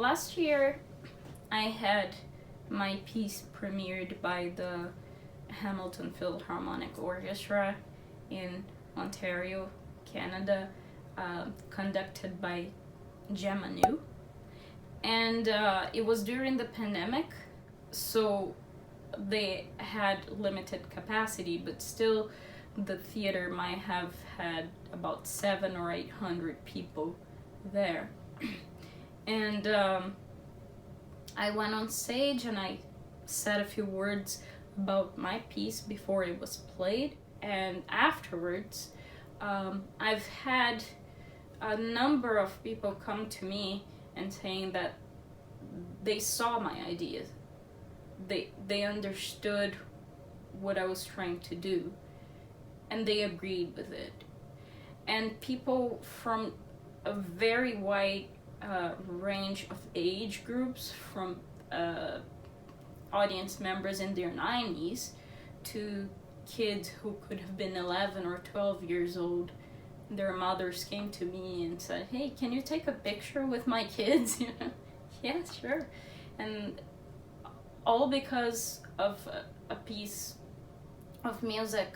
last year I had my piece premiered by the Hamilton Philharmonic Orchestra in Ontario, Canada, conducted by Gemma. And it was during the pandemic, so they had limited capacity, but still the theater might have had about 700 or 800 people there. And I went on stage and I said a few words about my piece before it was played, and afterwards I've had a number of people come to me and saying that they saw my ideas, they understood what I was trying to do, and they agreed with it. And people from a very wide range of age groups, from audience members in their 90s to kids who could have been 11 or 12 years old. Their mothers came to me and said, "Hey, can you take a picture with my kids?" Yeah, sure. And all because of a piece of music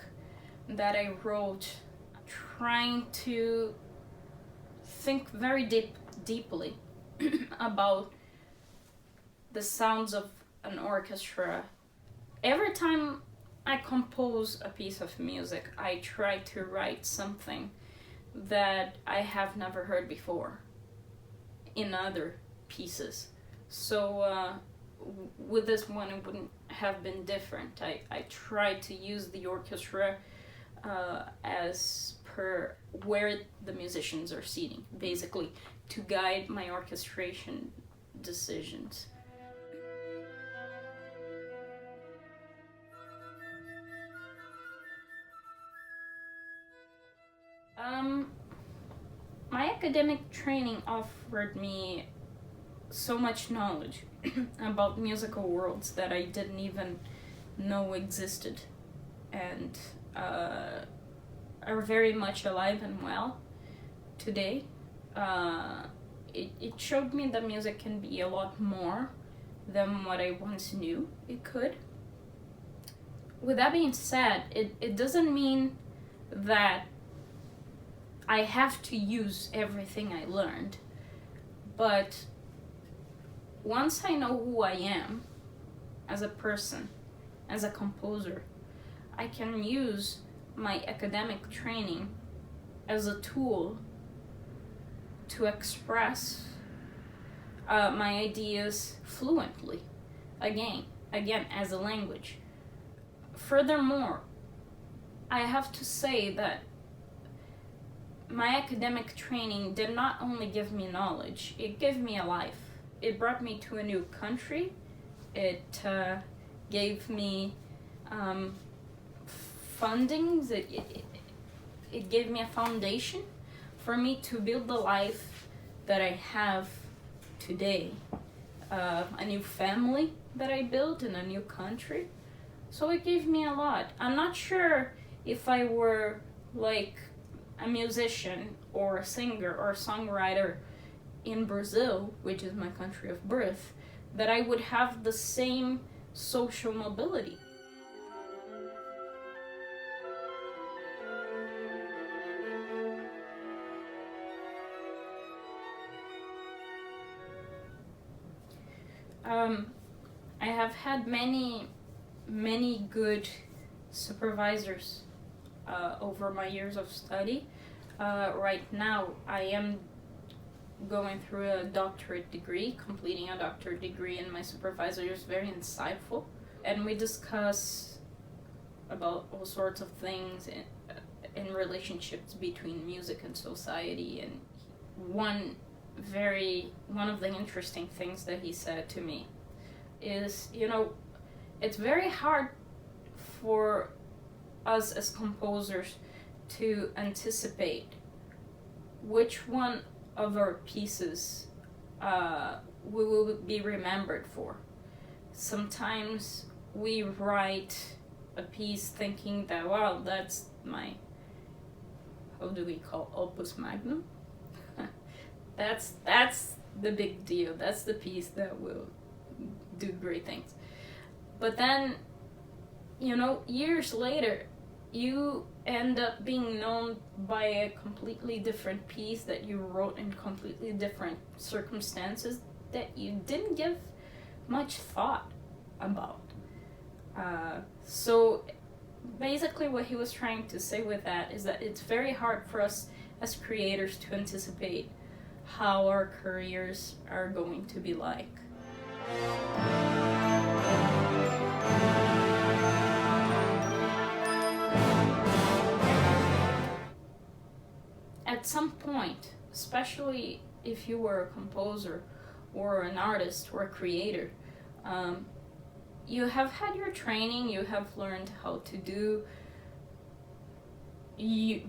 that I wrote, trying to think very deeply about the sounds of an orchestra. Every time I compose a piece of music, I try to write something that I have never heard before in other pieces. So with this one, it wouldn't have been different. I tried to use the orchestra as per where the musicians are sitting, basically, to guide my orchestration decisions. My academic training offered me so much knowledge about musical worlds that I didn't even know existed, and are very much alive and well today. It showed me that music can be a lot more than what I once knew it could. With that being said, it doesn't mean that I have to use everything I learned, but once I know who I am as a person, as a composer, I can use my academic training as a tool to express my ideas fluently, again as a language. Furthermore, I have to say that my academic training did not only give me knowledge, it gave me a life. It brought me to a new country. It gave me funding. It gave me a foundation for me to build the life that I have today. A new family that I built in a new country. So it gave me a lot. I'm not sure if I were like a musician or a singer or a songwriter in Brazil, which is my country of birth, that I would have the same social mobility. I have had many good supervisors over my years of study. Right now, I am going through a doctorate degree, completing a doctorate degree, and my supervisor is very insightful. And we discuss about all sorts of things in relationships between music and society. And one of the interesting things that he said to me is, it's very hard for us as composers to anticipate which one of our pieces we will be remembered for. Sometimes we write a piece thinking that, wow, that's my, how do we call, opus magnum? that's the big deal. That's the piece that will do great things. But then, years later, you end up being known by a completely different piece that you wrote in completely different circumstances that you didn't give much thought about. So basically what he was trying to say with that is that it's very hard for us as creators to anticipate how our careers are going to be like. At some point, especially if you were a composer or an artist or a creator, you have had your training, you have learned how to do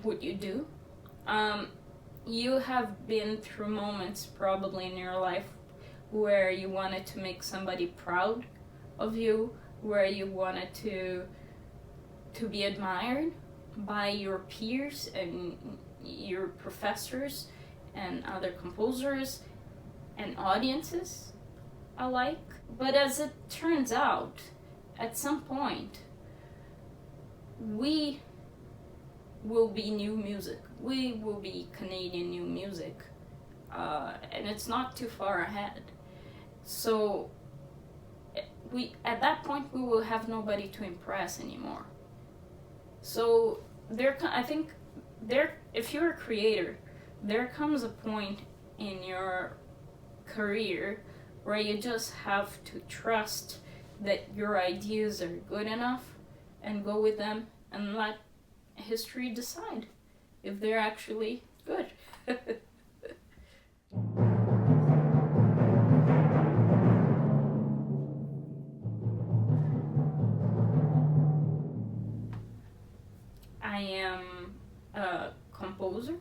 what you do. You have been through moments probably in your life where you wanted to make somebody proud of you, where you wanted to be admired by your peers and your professors and other composers and audiences alike. But as it turns out, at some point, we will be new music. We will be Canadian new music. And it's not too far ahead. So at that point, we will have nobody to impress anymore. So if you're a creator, there comes a point in your career where you just have to trust that your ideas are good enough and go with them and let history decide if they're actually good. I am a composer,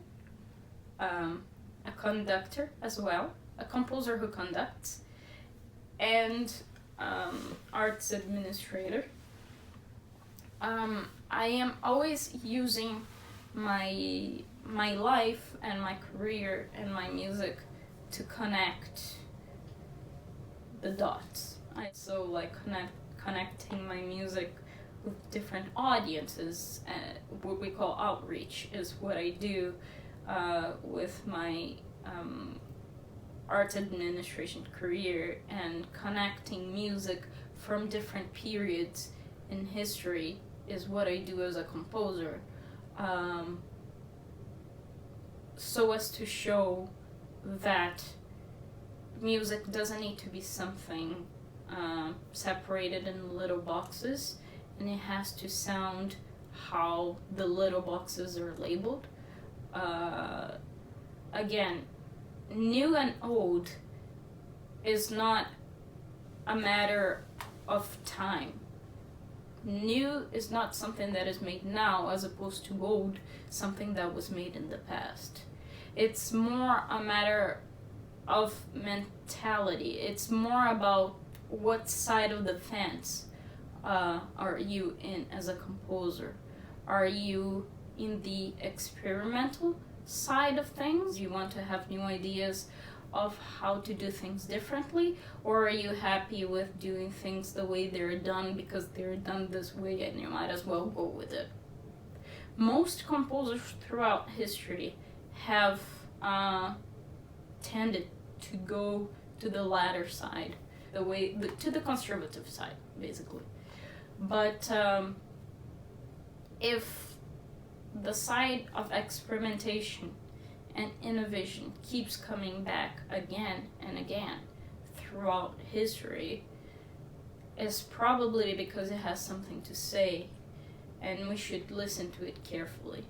a conductor as well, a composer who conducts, and arts administrator. I am always using my life and my career and my music to connect the dots. So like connecting my music with different audiences, what we call outreach is what I do with my art administration career, and connecting music from different periods in history is what I do as a composer, so as to show that music doesn't need to be something separated in little boxes, and it has to sound how the little boxes are labeled. Again, new and old is not a matter of time. New is not something that is made now as opposed to old, something that was made in the past. It's more a matter of mentality. It's more about what side of the fence are you in as a composer. Are you in the experimental side of things? You want to have new ideas of how to do things differently, or are you happy with doing things the way they're done because they're done this way and you might as well go with it? Most composers throughout history have tended to go to the latter side, to the conservative side, basically. But if the side of experimentation and innovation keeps coming back again and again throughout history, it's probably because it has something to say, and we should listen to it carefully.